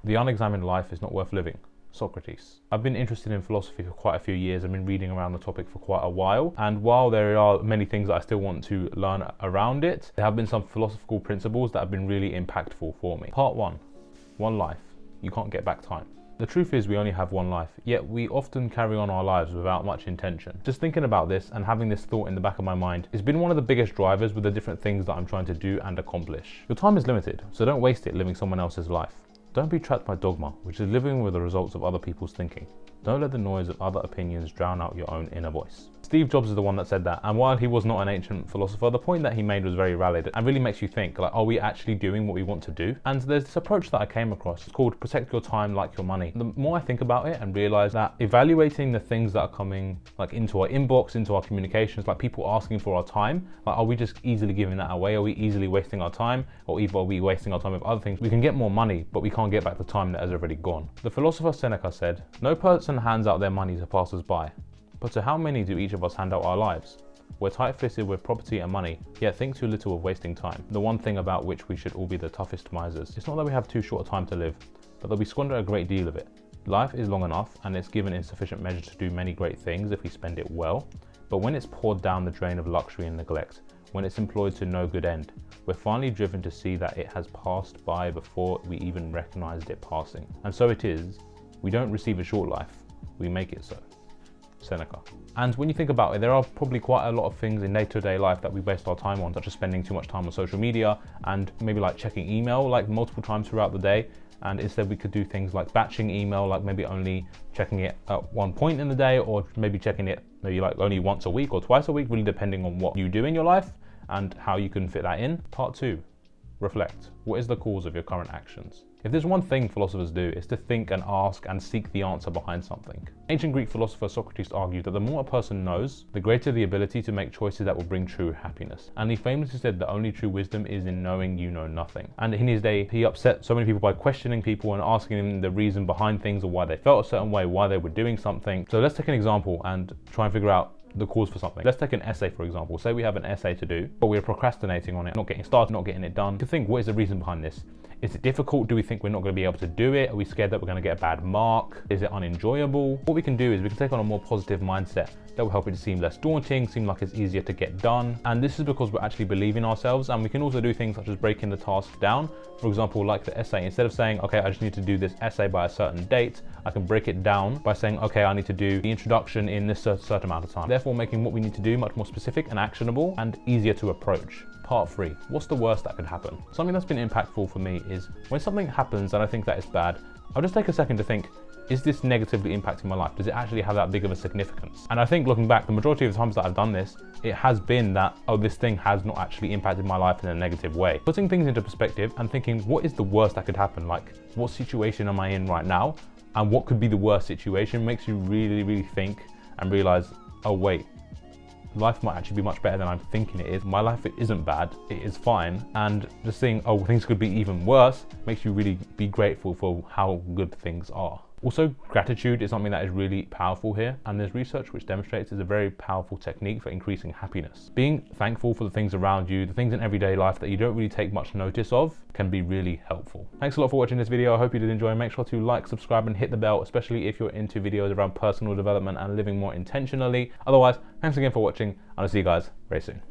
The unexamined life is not worth living. Socrates. I've been interested in philosophy for quite a few years. I've been reading around the topic for quite a while, and while there are many things that I still want to learn around it, there have been some philosophical principles that have been really impactful for me. Part 1. One life. You can't get back time. The truth is we only have one life, yet we often carry on our lives without much intention. Just thinking about this and having this thought in the back of my mind has been one of the biggest drivers with the different things that I'm trying to do and accomplish. Your time is limited, so don't waste it living someone else's life. Don't be trapped by dogma, which is living with the results of other people's thinking. Don't let the noise of other opinions drown out your own inner voice. Steve Jobs is the one that said that, and while he was not an ancient philosopher, the point that he made was very valid and really makes you think, like, are we actually doing what we want to do? And there's this approach that I came across. It's called protect your time like your money. The more I think about it and realize that evaluating the things that are coming like into our inbox, into our communications, like people asking for our time, like are we just easily giving that away? Are we easily wasting our time? Or either are we wasting our time with other things? We can get more money, but we can't get back the time that has already gone. The philosopher Seneca said, no person hands out their money to passers-by. But to how many do each of us hand out our lives? We're tight-fisted with property and money, yet think too little of wasting time. The one thing about which we should all be the toughest misers. It's not that we have too short a time to live, but that we squander a great deal of it. Life is long enough, and it's given in sufficient measure to do many great things if we spend it well. But when it's poured down the drain of luxury and neglect, when it's employed to no good end, we're finally driven to see that it has passed by before we even recognized it passing. And so it is, we don't receive a short life, we make it so. Seneca. And when you think about it, there are probably quite a lot of things in day-to-day life that we waste our time on, such as spending too much time on social media and maybe like checking email like multiple times throughout the day. And instead we could do things like batching email, like maybe only checking it at one point in the day, or maybe checking it maybe like only once a week or twice a week, really depending on what you do in your life and how you can fit that in. Part 2. Reflect. What is the cause of your current actions? If there's one thing philosophers do, it's to think and ask and seek the answer behind something. Ancient Greek philosopher Socrates argued that the more a person knows, the greater the ability to make choices that will bring true happiness. And he famously said that only true wisdom is in knowing you know nothing. And in his day, he upset so many people by questioning people and asking them the reason behind things or why they felt a certain way, why they were doing something. So let's take an example and try and figure out the cause for something. Let's take an essay, for example. Say we have an essay to do, but we're procrastinating on it, not getting started, not getting it done. You can think, what is the reason behind this? Is it difficult? Do we think we're not going to be able to do it? Are we scared that we're going to get a bad mark? Is it unenjoyable? What we can do is we can take on a more positive mindset that will help it to seem less daunting, seem like it's easier to get done. And this is because we're actually believing ourselves, and we can also do things such as breaking the task down. For example, like the essay, instead of saying, okay, I just need to do this essay by a certain date, I can break it down by saying, okay, I need to do the introduction in this certain amount of time. Therefore, making what we need to do much more specific and actionable and easier to approach. Part 3. What's the worst that could happen? Something that's been impactful for me is when something happens and I think that is bad, I'll just take a second to think, is this negatively impacting my life? Does it actually have that big of a significance? And I think looking back, the majority of the times that I've done this, it has been that, oh, this thing has not actually impacted my life in a negative way. Putting things into perspective and thinking, what is the worst that could happen? Like, what situation am I in right now? And what could be the worst situation makes you really, really think and realize, oh wait, life might actually be much better than I'm thinking it is. My life isn't bad, it is fine. And just seeing, oh, things could be even worse makes you really be grateful for how good things are. Also, gratitude is something that is really powerful here, and there's research which demonstrates it's a very powerful technique for increasing happiness. Being thankful for the things around you, the things in everyday life that you don't really take much notice of, can be really helpful. Thanks a lot for watching this video. I hope you did enjoy. Make sure to like, subscribe, and hit the bell, especially if you're into videos around personal development and living more intentionally. Otherwise, thanks again for watching, and I'll see you guys very soon.